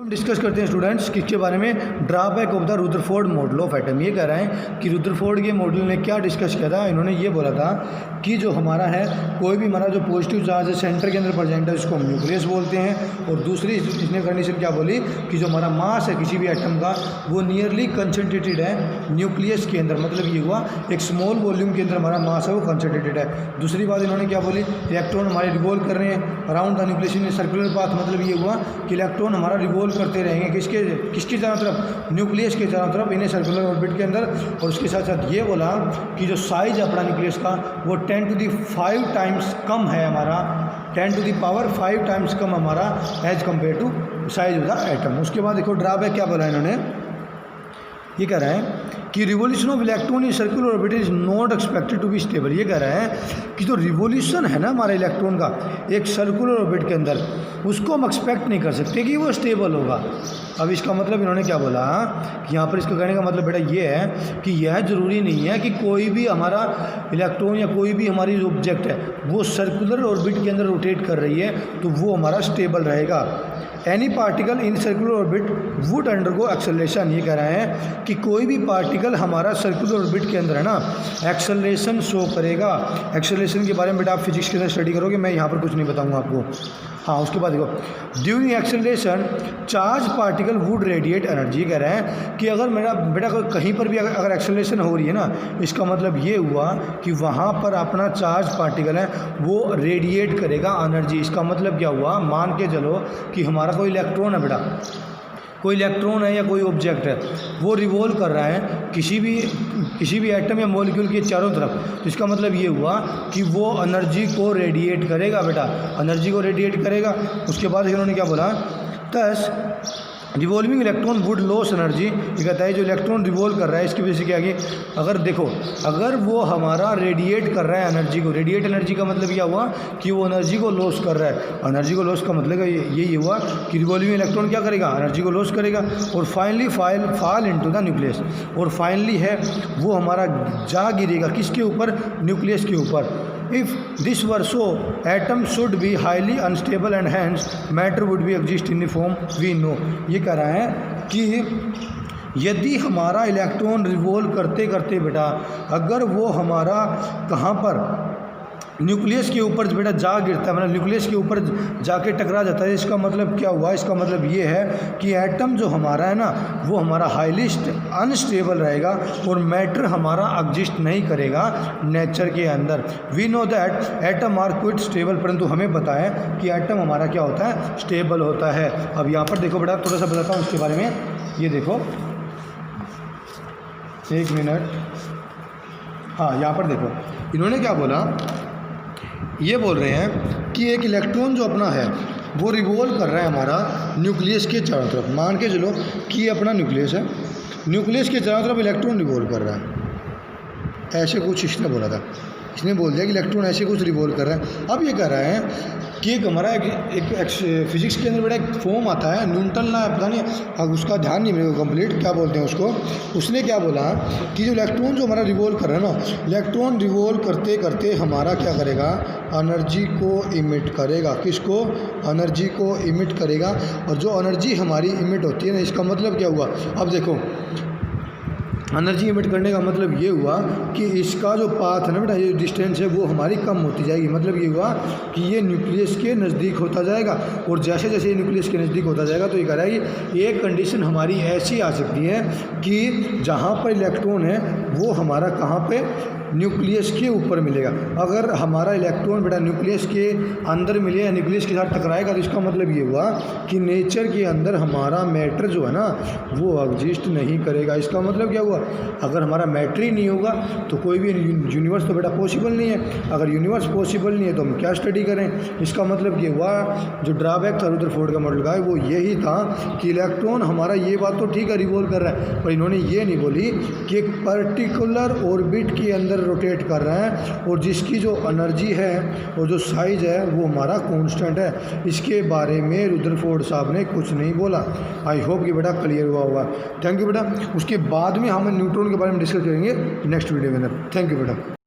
हम डिस्कस करते हैं स्टूडेंट्स किसके बारे में, drawback of the Rutherford model of atom. ये कह रहे हैं कि रुदरफोर्ड के मॉडल ने क्या डिस्कस किया था। इन्होंने ये बोला था कि जो हमारा है कोई भी हमारा जो पॉजिटिव चार्ज है सेंटर के अंदर प्रेजेंट है उसको हम न्यूक्लियस बोलते हैं। और दूसरी इसने कंडीशन क्या बोली कि जो हमारा मास है किसी भी एटम का वो नियरली कंसनट्रेटेड है न्यूक्लियस के अंदर। मतलब ये हुआ एक स्मॉल वॉल्यूम के अंदर हमारा मास है वो कंसनट्रेटेड है। दूसरी बात इन्होंने क्या बोली, इलेक्ट्रॉन हमारे रिवॉल्व कर रहे हैं around the nucleus in circular path. मतलब ये हुआ कि इलेक्ट्रॉन हमारा रिवॉल्व करते रहेंगे किसके चारों तरफ, न्यूक्लियस के चारों तरफ इन्हें सर्कुलर ऑर्बिट के अंदर। और उसके साथ साथ ये बोला कि जो साइज है अपना न्यूक्लियस का वो 10⁵ टाइम्स कम है हमारा, 10⁵ टाइम्स कम हमारा edge compare to size of the atom. उसके बाद देखो ड्रॉबैक क्या बोला इन्होंने, ये कह रहे हैं कि revolution of electron in circular orbit is not expected to be stable. ये कह रहे हैं कि जो रिवोल्यूशन है ना हमारे इलेक्ट्रॉन का एक सर्कुलर ऑर्बिट के अंदर उसको हम एक्सपेक्ट नहीं कर सकते कि वो स्टेबल होगा। अब इसका मतलब इन्होंने क्या बोला कि यहाँ पर इसका कहने का मतलब बेटा ये है कि यह ज़रूरी नहीं है कि कोई भी हमारा इलेक्ट्रॉन या कोई भी हमारी जो ऑब्जेक्ट है वो सर्कुलर ऑर्बिट के अंदर रोटेट कर रही है तो वो हमारा स्टेबल रहेगा। Any particle in circular orbit would undergo acceleration. ये कह रहे हैं कि कोई भी पार्टिकल हमारा सर्कुलर ऑर्बिट के अंदर है ना एक्सेलरेशन शो करेगा। एक्सेलरेशन के बारे में बेटा आप फिजिक्स के अंदर स्टडी करोगे, मैं यहाँ पर कुछ नहीं बताऊँगा आपको। हाँ, उसके बाद देखो during acceleration charge particle would radiate energy. कह रहे हैं कि अगर मेरा बेटा कहीं पर भी अगर एक्सेलरेशन हो रही है ना इसका मतलब ये हुआ कि वहाँ पर अपना चार्ज पार्टिकल है वो रेडिएट करेगा एनर्जी। इसका मतलब क्या हुआ, मान के चलो कि हमारा कोई इलेक्ट्रॉन है बेटा, कोई इलेक्ट्रॉन है या कोई ऑब्जेक्ट है वो रिवॉल्व कर रहा है किसी भी एटम या मॉलिक्यूल के चारों तरफ। तो इसका मतलब ये हुआ कि वो एनर्जी को रेडिएट करेगा बेटा, एनर्जी को रेडिएट करेगा। उसके बाद इन्होंने क्या बोला, दस revolving electron would loss energy. ये कहता है जो इलेक्ट्रॉन रिवॉल्व कर रहा है इसकी वजह से क्या कि अगर देखो अगर वो हमारा रेडिएट कर रहा है एनर्जी को, रेडिएट एनर्जी का मतलब क्या हुआ कि वो एनर्जी को लॉस कर रहा है। एनर्जी को लॉस का मतलब यही हुआ कि रिवॉल्विंग इलेक्ट्रॉन क्या करेगा, एनर्जी को लॉस करेगा और finally fall into the nucleus. और फाइनली है वो हमारा जा गिरेगा किसके ऊपर, न्यूक्लियस के ऊपर। If this were so, atom should be highly unstable and hence matter would be exist in the form we know। ये कह रहा है कि यदि हमारा इलेक्ट्रॉन रिवॉल्व करते करते बेटा अगर वो हमारा कहाँ पर न्यूक्लियस के ऊपर बेटा जा गिरता है, मतलब न्यूक्लियस के ऊपर जाके टकरा जाता है, इसका मतलब क्या हुआ, इसका मतलब ये है कि एटम जो हमारा है ना वो हमारा हाईली अनस्टेबल रहेगा और मैटर हमारा एग्जिस्ट नहीं करेगा नेचर के अंदर। We know that atom are quite stable, परंतु हमें पता है कि एटम हमारा क्या होता है, स्टेबल होता है। अब यहाँ पर देखो बेटा थोड़ा सा बताता हूँ उसके बारे में। ये देखो एक मिनट, हाँ यहाँ पर देखो इन्होंने क्या बोला, ये बोल रहे हैं कि एक इलेक्ट्रॉन जो अपना है वो रिवॉल्व कर रहा है हमारा न्यूक्लियस के चारों तरफ। मान के चलो कि ये अपना न्यूक्लियस है, न्यूक्लियस के चारों तरफ इलेक्ट्रॉन रिवॉल्व कर रहा है। ऐसे कुछ इसने बोला था, इसने बोल दिया कि इलेक्ट्रॉन ऐसे कुछ रिवॉल्व कर रहा है। अब ये कह रहा है कि एक हमारा एक फिजिक्स के अंदर बड़ा एक फॉर्म आता है न्यूटन ना पता नहीं, अब उसका ध्यान नहीं मेरे को कंप्लीट क्या बोलते हैं उसको। उसने क्या बोला कि जो इलेक्ट्रॉन जो हमारा रिवॉल्व कर रहा है ना, इलेक्ट्रॉन रिवॉल्व करते करते हमारा क्या करेगा, एनर्जी को इमिट करेगा। किसको, एनर्जी को इमिट करेगा। और जो एनर्जी हमारी इमिट होती है ना इसका मतलब क्या हुआ, अब देखो एनर्जी इमिट करने का मतलब ये हुआ कि इसका जो पाथ है ना बेटा, ये डिस्टेंस है वो हमारी कम होती जाएगी। मतलब ये हुआ कि ये न्यूक्लियस के नज़दीक होता जाएगा और जैसे जैसे ये न्यूक्लियस के नज़दीक होता जाएगा तो ये कह रहा है कि एक कंडीशन हमारी ऐसी आ सकती है कि जहाँ पर इलेक्ट्रॉन है वो हमारा कहाँ पे, न्यूक्लियस के ऊपर मिलेगा। अगर हमारा इलेक्ट्रॉन बेटा न्यूक्लियस के अंदर मिले या न्यूक्लियस के साथ टकराएगा तो इसका मतलब ये हुआ कि नेचर के अंदर हमारा मैटर जो है ना वो एग्जिस्ट नहीं करेगा। इसका मतलब क्या हुआ, अगर हमारा मैटर ही नहीं होगा तो कोई भी यूनिवर्स तो बेटा पॉसिबल नहीं है। अगर यूनिवर्स पॉसिबल नहीं है तो हम क्या स्टडी करें। इसका मतलब ये हुआ जो ड्रॉबैक था रुदरफोर्ड का मॉडल का वो यही था कि इलेक्ट्रॉन हमारा, ये बात तो ठीक है रिवॉल्व कर रहा है, पर इन्होंने ये नहीं बोली कि एक पर्टिकुलर ऑर्बिट के अंदर रोटेट कर रहे हैं और जिसकी जो एनर्जी है और जो साइज है वो हमारा कांस्टेंट है। इसके बारे में रुदरफोर्ड साहब ने कुछ नहीं बोला। आई होप कि बेटा क्लियर हुआ होगा। थैंक यू बेटा। उसके बाद में हम न्यूट्रॉन के बारे में डिस्कस करेंगे नेक्स्ट वीडियो के अंदर। थैंक यू बेटा।